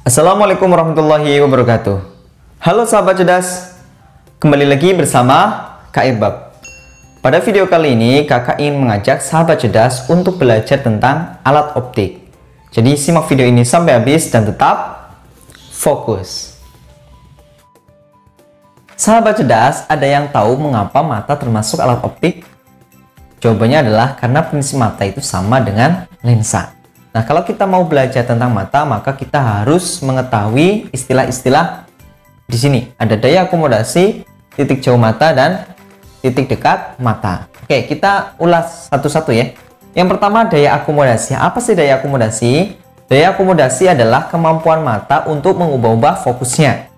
Assalamualaikum warahmatullahi wabarakatuh. Halo sahabat cerdas, kembali lagi bersama Kak Irbab. Pada video kali ini kakak ingin mengajak sahabat cerdas untuk belajar tentang alat optik. Jadi simak video ini sampai habis dan tetap fokus. Sahabat cerdas, ada yang tahu mengapa mata termasuk alat optik? Jawabannya adalah karena prinsip mata itu sama dengan lensa. Nah, kalau kita mau belajar tentang mata, maka kita harus mengetahui istilah-istilah di sini. Ada daya akomodasi, titik jauh mata, dan titik dekat mata. Oke, kita ulas satu-satu ya. Yang pertama, daya akomodasi. Apa sih daya akomodasi? Daya akomodasi adalah kemampuan mata untuk mengubah-ubah fokusnya.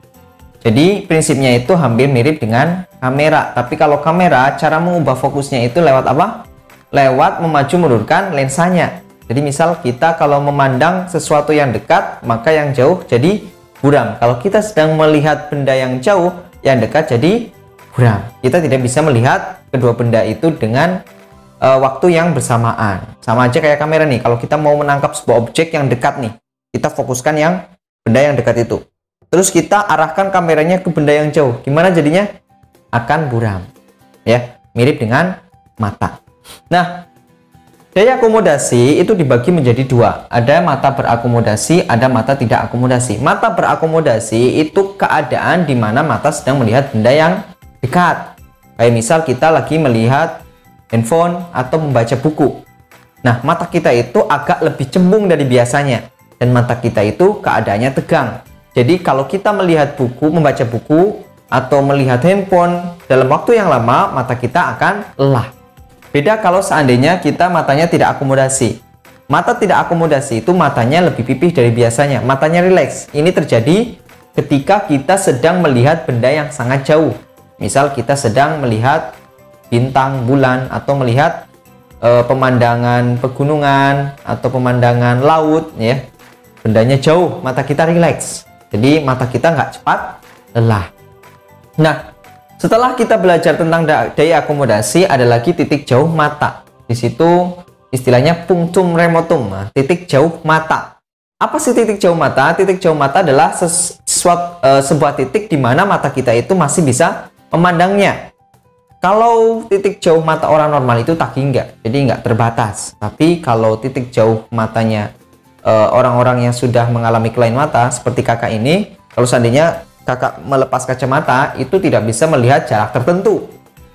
Jadi, prinsipnya itu hampir mirip dengan kamera. Tapi kalau kamera, cara mengubah fokusnya itu lewat apa? Lewat memaju mundurkan lensanya. Jadi misal kita kalau memandang sesuatu yang dekat, maka yang jauh jadi buram. Kalau kita sedang melihat benda yang jauh, yang dekat jadi buram. Kita tidak bisa melihat kedua benda itu dengan waktu yang bersamaan. Sama aja kayak kamera nih, kalau kita mau menangkap sebuah objek yang dekat nih, kita fokuskan yang benda yang dekat itu. Terus kita arahkan kameranya ke benda yang jauh. Gimana jadinya? Akan buram. Ya, mirip dengan mata. Nah, daya akomodasi itu dibagi menjadi dua. Ada mata berakomodasi, ada mata tidak akomodasi. Mata berakomodasi itu keadaan di mana mata sedang melihat benda yang dekat. Kayak misal kita lagi melihat handphone atau membaca buku. Nah, mata kita itu agak lebih cembung dari biasanya. Dan mata kita itu keadaannya tegang. Jadi kalau kita melihat buku, membaca buku, atau melihat handphone dalam waktu yang lama, mata kita akan lelah. Beda kalau seandainya kita matanya tidak akomodasi. Mata tidak akomodasi itu matanya lebih pipih dari biasanya. Matanya rileks. Ini terjadi ketika kita sedang melihat benda yang sangat jauh. Misal kita sedang melihat bintang, bulan, atau melihat pemandangan pegunungan atau pemandangan laut, ya. Bendanya jauh, mata kita rileks. Jadi mata kita nggak cepat lelah. Nah, setelah kita belajar tentang daya akomodasi, ada lagi titik jauh mata. Di situ istilahnya punctum remotum, titik jauh mata. Apa sih titik jauh mata? Titik jauh mata adalah sebuah titik di mana mata kita itu masih bisa memandangnya. Kalau titik jauh mata orang normal itu tagih enggak, jadi enggak terbatas. Tapi kalau titik jauh matanya orang-orang yang sudah mengalami kelainan mata seperti kakak ini, kalau seandainya kakak melepas kacamata itu tidak bisa melihat jarak tertentu.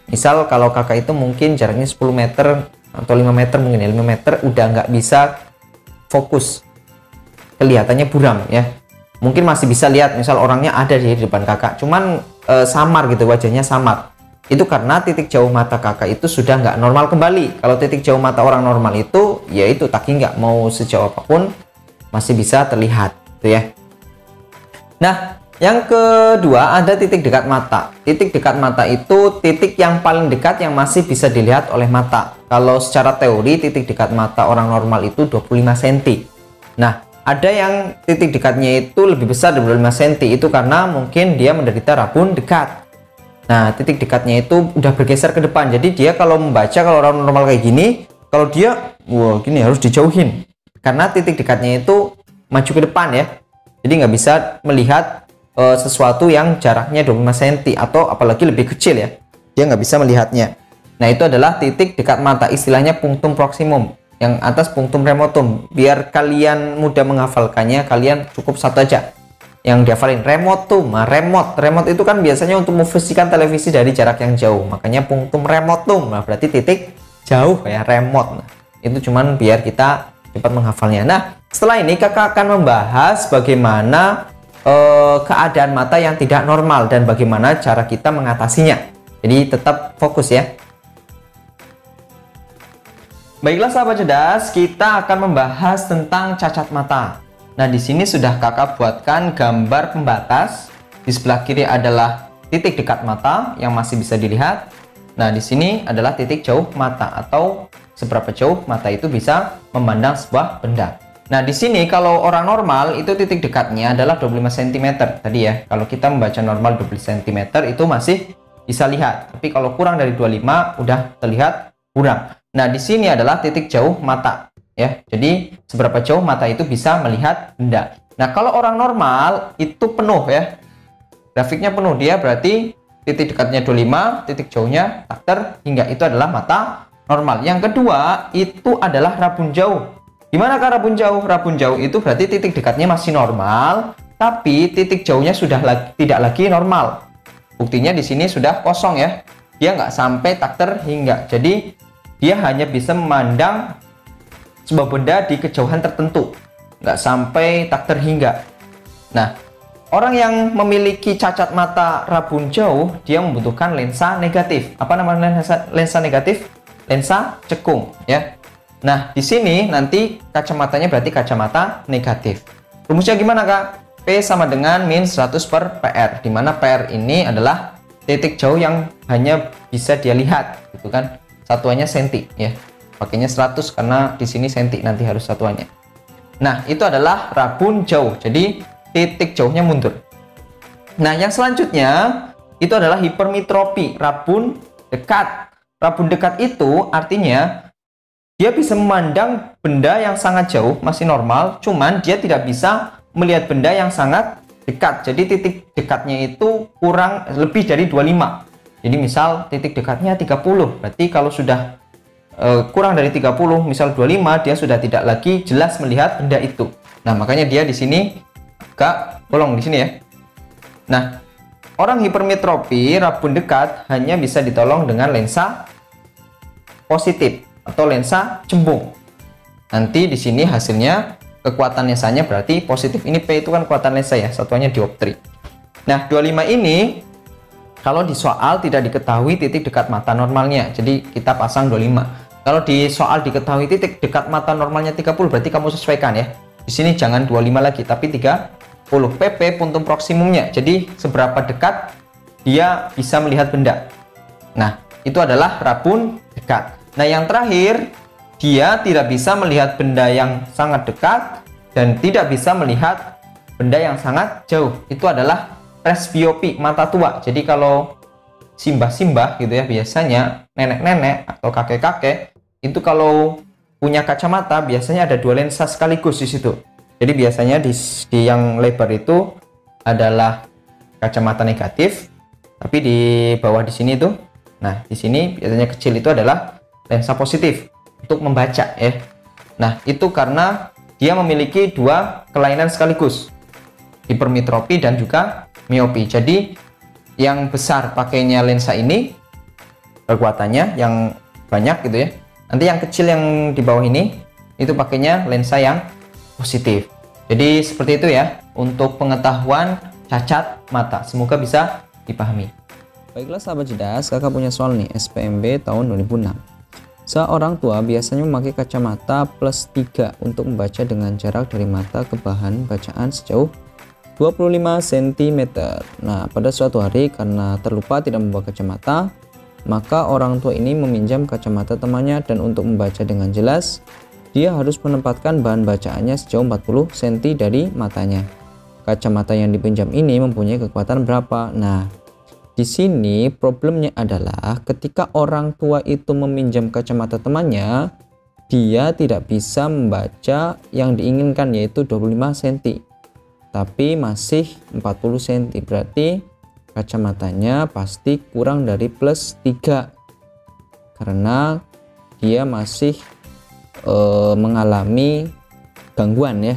Misal kalau kakak itu mungkin jaraknya 10 meter atau 5 meter, mungkin ya 5 meter udah nggak bisa fokus, kelihatannya buram ya. Mungkin masih bisa lihat misal orangnya ada di depan kakak, cuman samar gitu, wajahnya samar. Itu karena titik jauh mata kakak itu sudah nggak normal kembali. Kalau titik jauh mata orang normal itu yaitu tagih nggak, mau sejauh apapun masih bisa terlihat gitu ya. Nah, yang kedua ada titik dekat mata. Titik dekat mata itu titik yang paling dekat yang masih bisa dilihat oleh mata. Kalau secara teori titik dekat mata orang normal itu 25 cm. Nah, ada yang titik dekatnya itu lebih besar dari 25 cm. Itu karena mungkin dia menderita rabun dekat. Nah, titik dekatnya itu udah bergeser ke depan. Jadi dia kalau membaca, kalau orang normal kayak gini, kalau dia gini harus dijauhin. Karena titik dekatnya itu maju ke depan ya. Jadi nggak bisa melihat sesuatu yang jaraknya 25 cm atau apalagi lebih kecil ya, dia nggak bisa melihatnya. Nah, itu adalah titik dekat mata, istilahnya punctum proximum, yang atas punctum remotum. Biar kalian mudah menghafalkannya, kalian cukup satu aja yang dihafalin, remotum. Nah, remote itu kan biasanya untuk memfungsikan televisi dari jarak yang jauh, makanya punctum remotum. Nah, berarti titik jauh ya, remote. Nah, itu cuman biar kita cepat menghafalnya. Nah, setelah ini kakak akan membahas bagaimana keadaan mata yang tidak normal dan bagaimana cara kita mengatasinya. Jadi tetap fokus ya. Baiklah sahabat cerdas, kita akan membahas tentang cacat mata. Nah, di sini sudah kakak buatkan gambar pembatas. Di sebelah kiri adalah titik dekat mata yang masih bisa dilihat. Nah, di sini adalah titik jauh mata atau seberapa jauh mata itu bisa memandang sebuah benda. Nah, di sini kalau orang normal itu titik dekatnya adalah 25 cm tadi ya. Kalau kita membaca normal 20 cm itu masih bisa lihat. Tapi kalau kurang dari 25 udah terlihat buram. Nah, di sini adalah titik jauh mata ya. Jadi seberapa jauh mata itu bisa melihat benda. Nah, kalau orang normal itu penuh ya. Grafiknya penuh, dia berarti titik dekatnya 25, titik jauhnya takter hingga, itu adalah mata normal. Yang kedua itu adalah rabun jauh. Gimana kah rabun jauh? Rabun jauh itu berarti titik dekatnya masih normal, tapi titik jauhnya sudah tidak lagi normal. Buktinya di sini sudah kosong ya. Dia nggak sampai takter hingga. Jadi dia hanya bisa memandang sebuah benda di kejauhan tertentu, nggak sampai takter hingga. Nah, orang yang memiliki cacat mata rabun jauh, dia membutuhkan lensa negatif. Apa namanya lensa negatif? Lensa cekung ya. Nah, di sini nanti kacamatanya berarti kacamata negatif. Rumusnya gimana kak? P sama dengan min 100 per PR, dimana PR ini adalah titik jauh yang hanya bisa dia lihat, gitu kan? Satuannya senti ya. Pakainya 100 karena di sini senti nanti harus satuannya. Nah, itu adalah rabun jauh. Jadi titik jauhnya mundur. Nah, yang selanjutnya itu adalah hipermetropi, rabun dekat. Rabun dekat itu artinya dia bisa memandang benda yang sangat jauh, masih normal, cuman dia tidak bisa melihat benda yang sangat dekat. Jadi titik dekatnya itu kurang lebih dari 25. Jadi misal titik dekatnya 30, berarti kalau sudah kurang dari 30, misal 25, dia sudah tidak lagi jelas melihat benda itu. Nah, makanya dia di sini agak bolong di sini ya. Nah, orang hipermetropi rabun dekat hanya bisa ditolong dengan lensa positif atau lensa cembung. Nanti di sini hasilnya kekuatan lensanya berarti positif. Ini P itu kan kekuatan lensa ya, satuannya dioptri. Nah, 25 ini kalau di soal tidak diketahui titik dekat mata normalnya, jadi kita pasang 25. Kalau di soal diketahui titik dekat mata normalnya 30, berarti kamu sesuaikan ya. Di sini jangan 25 lagi, tapi 30. PP puntum proksimumnya, jadi seberapa dekat dia bisa melihat benda. Nah, itu adalah rabun dekat. Nah, yang terakhir, dia tidak bisa melihat benda yang sangat dekat dan tidak bisa melihat benda yang sangat jauh. Itu adalah presbiopi, mata tua. Jadi kalau simbah-simbah gitu ya, biasanya nenek-nenek atau kakek-kakek itu kalau punya kacamata biasanya ada dua lensa sekaligus di situ. Jadi biasanya di yang lebar itu adalah kacamata negatif, tapi di bawah di sini tuh, nah di sini biasanya kecil itu adalah lensa positif untuk membaca ya. Nah, itu karena dia memiliki dua kelainan sekaligus, hipermetropi dan juga miopi. Jadi yang besar pakainya lensa ini kekuatannya yang banyak gitu ya. Nanti yang kecil yang di bawah ini itu pakainya lensa yang positif. Jadi seperti itu ya untuk pengetahuan cacat mata. Semoga bisa dipahami. Baiklah sahabat cerdas, kakak punya soal nih, SPMB tahun 2006. Seorang tua biasanya memakai kacamata plus 3 untuk membaca dengan jarak dari mata ke bahan bacaan sejauh 25 cm. Nah, pada suatu hari karena terlupa tidak membawa kacamata, maka orang tua ini meminjam kacamata temannya dan untuk membaca dengan jelas, dia harus menempatkan bahan bacaannya sejauh 40 cm dari matanya. Kacamata yang dipinjam ini mempunyai kekuatan berapa? Nah, di sini problemnya adalah ketika orang tua itu meminjam kacamata temannya, dia tidak bisa membaca yang diinginkan yaitu 25 cm. Tapi masih 40 cm, berarti kacamatanya pasti kurang dari plus 3 karena dia masih mengalami gangguan ya.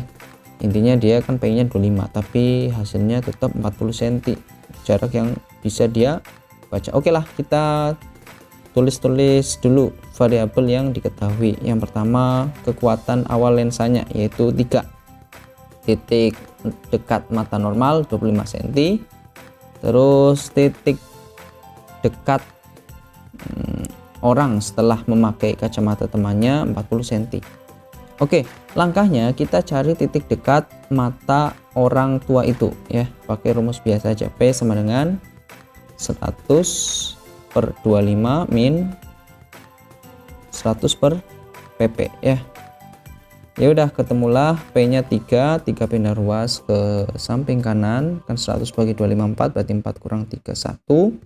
Intinya dia kan pengennya 25 tapi hasilnya tetap 40 cm jarak yang bisa dia baca. Oke lah, kita tulis dulu variabel yang diketahui. Yang pertama, kekuatan awal lensanya yaitu 3, titik dekat mata normal 25 cm, terus titik dekat orang setelah memakai kacamata temannya 40 cm. Oke, langkahnya kita cari titik dekat mata orang tua itu ya, pakai rumus biasa aja. P sama dengan 100 per 25 min 100 per PP ya. Ya udah, ketemulah P-nya 3 pindah ruas ke samping kanan, kan 100 bagi 25 4, berarti 4 kurang 3 1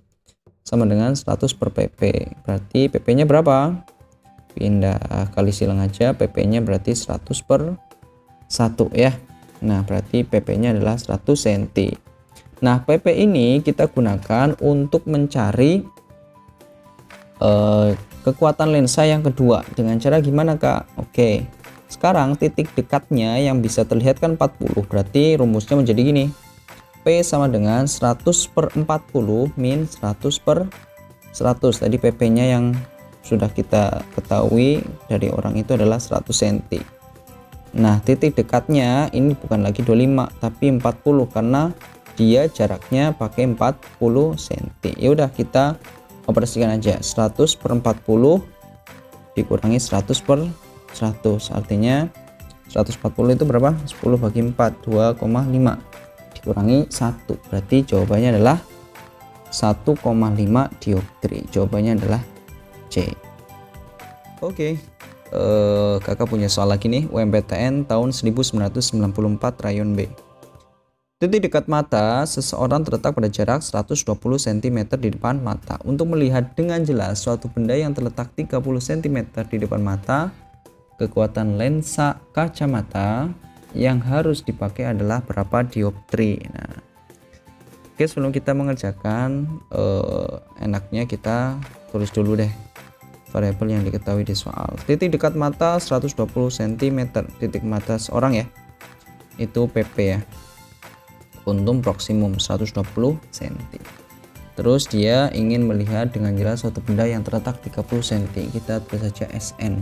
sama dengan 100 per PP. Berarti PP-nya berapa? Pindah kali silang aja, PP-nya berarti 100 per 1 ya. Nah, berarti PP-nya adalah 100 cm. Nah, PP ini kita gunakan untuk mencari kekuatan lensa yang kedua. Dengan cara gimana, Kak? Oke. Sekarang titik dekatnya yang bisa terlihat kan 40. Berarti rumusnya menjadi gini. P sama dengan 100/40 min 100/100. Tadi PP-nya yang sudah kita ketahui dari orang itu adalah 100 cm. Nah, titik dekatnya ini bukan lagi 25 tapi 40 karena dia jaraknya pakai 40 cm. Ya udah, kita operasikan aja. 100/40 dikurangi 100/100, artinya 140 itu berapa? 10 bagi 4, 2,5 dikurangi 1, berarti jawabannya adalah 1,5 dioptri. Jawabannya adalah C. Oke. Kakak punya soal lagi nih, UMPTN tahun 1994 rayon B. Titik dekat mata seseorang terletak pada jarak 120 cm di depan mata. Untuk melihat dengan jelas suatu benda yang terletak 30 cm di depan mata, kekuatan lensa kacamata yang harus dipakai adalah berapa dioptri. Nah, oke, sebelum kita mengerjakan, enaknya kita tulis dulu deh variabel yang diketahui di soal. Titik dekat mata 120 cm, titik mata seorang ya, itu PP ya. Untum proksimum 120 cm. Terus dia ingin melihat dengan jelas suatu benda yang terletak 30 cm. Kita tulis saja SN.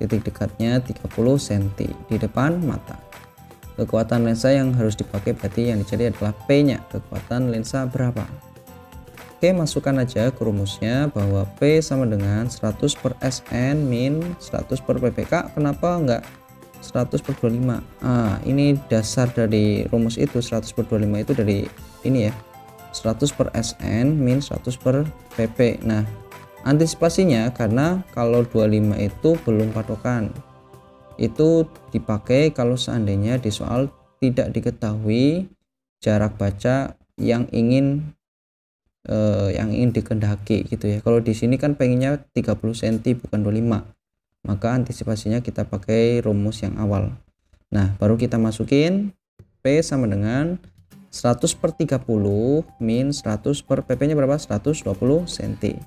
Titik dekatnya 30 cm di depan mata. Kekuatan lensa yang harus dipakai berarti yang dicari adalah P-nya. Kekuatan lensa berapa? Oke, masukkan aja ke rumusnya bahwa P sama dengan 100/SN min 100/PPK. Kenapa enggak 100/25? Ini dasar dari rumus itu. 100/25 itu dari ini ya, 100/SN min 100/PP. Nah, antisipasinya karena kalau 25 itu belum patokan, itu dipakai kalau seandainya di soal tidak diketahui jarak baca yang ingin dikehendaki gitu ya. Kalau di sini kan pengennya 30 cm bukan 25, maka antisipasinya kita pakai rumus yang awal. Nah, baru kita masukin P sama dengan 100/30 min 100/PP nya berapa? 120 cm.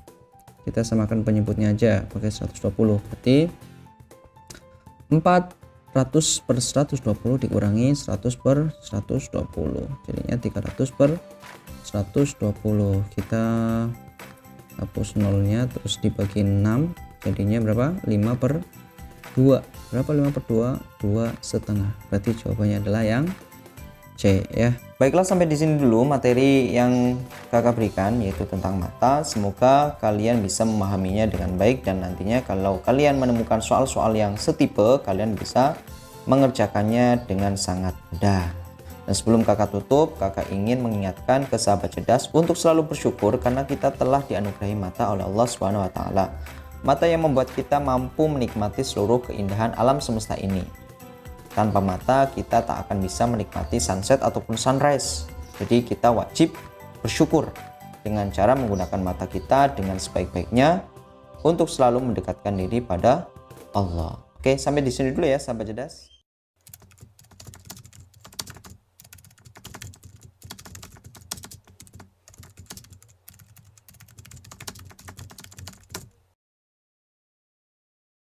Kita samakan penyebutnya aja pakai 120, berarti 400/120 dikurangi 100/120, jadinya 300/120. Kita hapus nolnya, terus dibagi 6, jadinya berapa? 5/2. Berapa 5/2? 2,5. Berarti jawabannya adalah yang C ya. Baiklah, sampai di sini dulu materi yang kakak berikan, yaitu tentang mata. Semoga kalian bisa memahaminya dengan baik dan nantinya kalau kalian menemukan soal-soal yang setipe, kalian bisa mengerjakannya dengan sangat mudah. Dan sebelum kakak tutup, kakak ingin mengingatkan ke sahabat cerdas untuk selalu bersyukur karena kita telah dianugerahi mata oleh Allah Subhanahu wa taala. Mata yang membuat kita mampu menikmati seluruh keindahan alam semesta ini. Tanpa mata kita tak akan bisa menikmati sunset ataupun sunrise. Jadi kita wajib bersyukur dengan cara menggunakan mata kita dengan sebaik-baiknya untuk selalu mendekatkan diri pada Allah. Oke, sampai di sini dulu ya sahabat cerdas.